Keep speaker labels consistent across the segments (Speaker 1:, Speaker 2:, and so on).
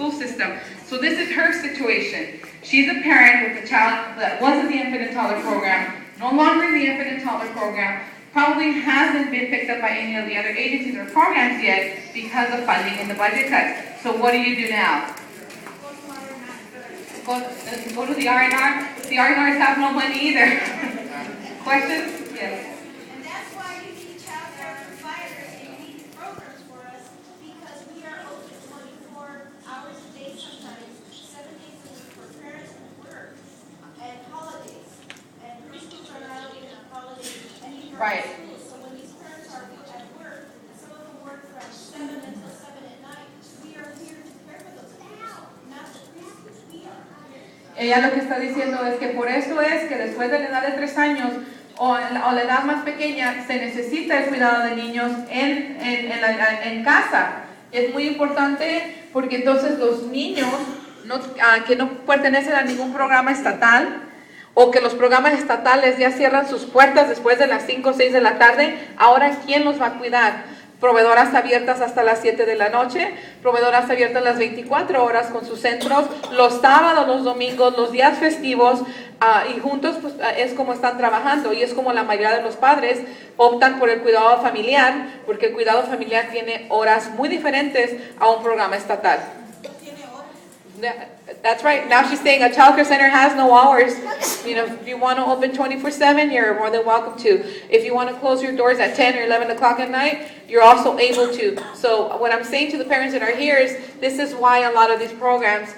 Speaker 1: school system. So this is her situation. She's a parent with a child that was in the infant and toddler program, no longer in the infant and toddler program, probably hasn't been picked up by any of the other agencies or programs yet because of funding in the budget cuts. So what do you do now? Go to the R&R. The R&Rs have no money either. Questions? Yes.
Speaker 2: And that's why you need child care providers and you need programs for us, because we are open 24 hours a day sometimes, 7 days a week for parents and work, and holidays. And preschools are not open on holidays anymore.
Speaker 1: Right.
Speaker 2: So when these parents are at work, and some of them work from 7 until 7 at night, we are here to care for those kids, not the preschools. We are.
Speaker 1: Ella lo que está diciendo es que por eso es que después de la edad de 3 años o la edad más pequeña se necesita el cuidado de niños en casa. Es muy importante porque entonces los niños que no pertenecen a ningún programa estatal o que los programas estatales ya cierran sus puertas después de las 5 o 6 de la tarde, ahora ¿quién los va a cuidar? Proveedoras abiertas hasta las 7 de la noche, proveedoras abiertas las 24 horas con sus centros, los sábados, los domingos, los días festivos, y juntos pues, es como están trabajando, y es como la mayoría de los padres optan por el cuidado familiar, porque el cuidado familiar tiene horas muy diferentes a un programa estatal. That's right. Now she's saying a childcare center has no hours. You know, if you want to open 24/7, you're more than welcome to. If you want to close your doors at 10 or 11 o'clock at night, you're also able to. So what I'm saying to the parents that are here is this is why a lot of these programs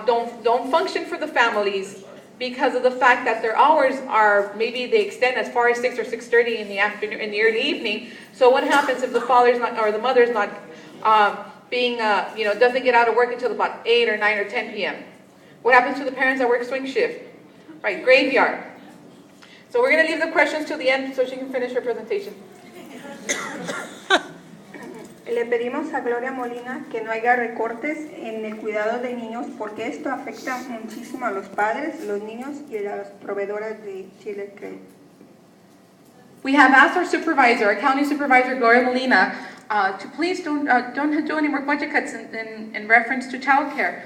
Speaker 1: don't function for the families, because of the fact that their hours are, maybe they extend as far as 6 or 6:30 in the afternoon, in the early evening. So what happens if the father's not, or the mother's not doesn't get out of work until about 8 or 9 or 10 p.m. What happens to the parents that work swing shift? Right, graveyard. So we're going to leave the questions to the end so she can finish her presentation.
Speaker 3: Le pedimos a Gloria Molina que no haya recortes en el cuidado de niños, porque esto afecta muchísimo a los padres, los niños y a las proveedoras de Chile Credit.
Speaker 1: We have asked our supervisor, our county supervisor, Gloria Molina, to please don't do any more budget cuts in reference to childcare,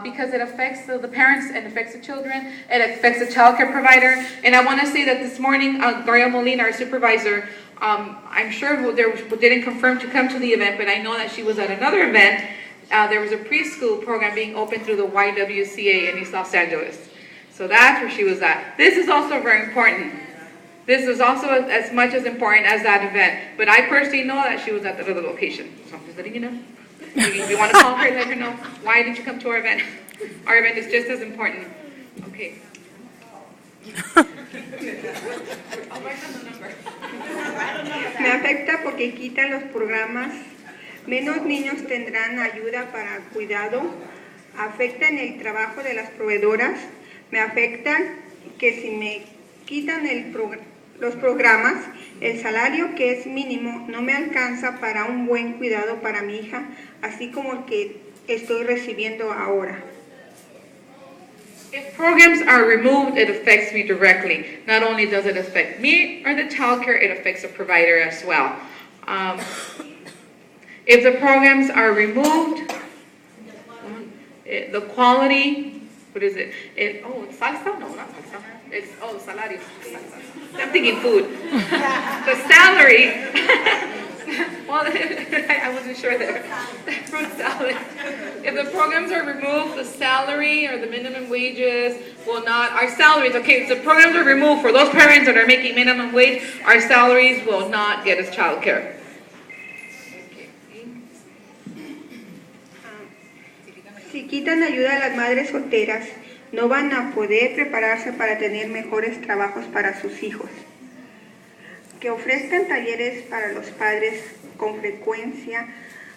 Speaker 1: because it affects the parents and affects the children, it affects the childcare provider. And I want to say that this morning, Gloria Molina, our supervisor, I'm sure didn't confirm to come to the event, but I know that she was at another event. There was a preschool program being opened through the YWCA in East Los Angeles. So that's where she was at. This is also very important. This is also as much as important as that event. But I personally know that she was at the other location. So I'm just letting you know. If you want to call her and let her know, why did you come to our event? Our event is just as important. Okay.
Speaker 3: Me afecta porque quitan los programas, menos niños tendrán ayuda para cuidado, afecta en el trabajo de las proveedoras, me afecta que si me quitan los programas, el salario que es mínimo no me alcanza para un buen cuidado para mi hija, así como el que estoy recibiendo ahora.
Speaker 1: If programs are removed, it affects me directly. Not only does it affect me or the childcare, it affects the provider as well. If the programs are removed, the quality, what is it? It's salsa? No, not salsa. It's, salario. I'm thinking food. The salary. Well, I wasn't sure there. Fruit salad. If the programs are removed, the salary or the minimum wages will not, our salaries, okay, so programs are removed for those parents that are making minimum wage, our salaries will not get us childcare.
Speaker 3: Si quitan ayuda a las madres solteras, no van a poder prepararse para tener mejores trabajos para sus hijos. Que ofrezcan talleres para los padres con frecuencia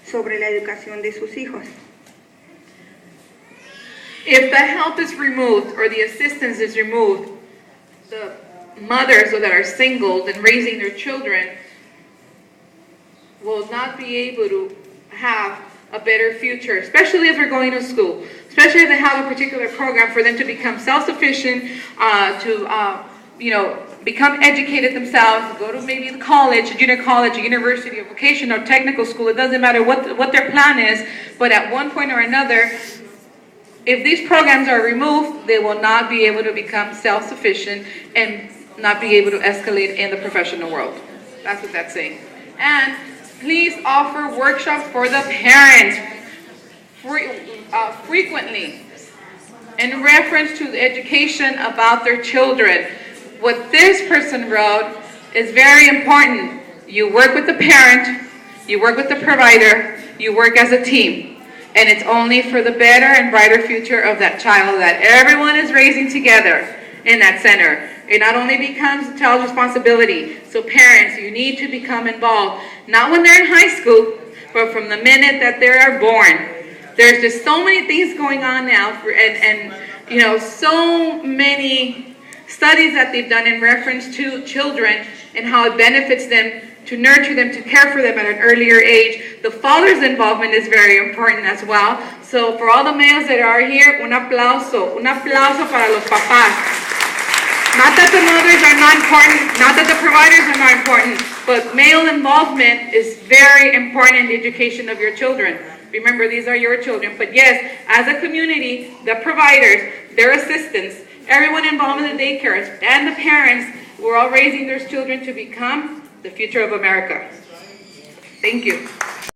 Speaker 3: sobre la educación de sus hijos.
Speaker 1: If the help is removed or the assistance is removed, the mothers that are single and raising their children will not be able to have a better future, especially if they're going to school, especially if they have a particular program for them to become self-sufficient, to become educated themselves, go to maybe college, junior college, university, or vocational, technical school. It doesn't matter what their plan is, but at one point or another, if these programs are removed, they will not be able to become self-sufficient and not be able to escalate in the professional world. That's what that's saying. And please offer workshops for the parents frequently in reference to the education about their children. What this person wrote is very important. You work with the parent, you work with the provider, you work as a team. And it's only for the better and brighter future of that child that everyone is raising together in that center. It not only becomes the child's responsibility, so parents, you need to become involved, not when they're in high school, but from the minute that they are born. There's just so many things going on now, and you know, so many studies that they've done in reference to children and how it benefits them to nurture them, to care for them at an earlier age. The father's involvement is very important as well. So for all the males that are here, un aplauso para los papás. Not that the mothers are not important, not that the providers are not important, but male involvement is very important in the education of your children. Remember, these are your children. But yes, as a community, the providers, their assistants, everyone involved in the daycares, and the parents, we're all raising their children to become the future of America. Thank you.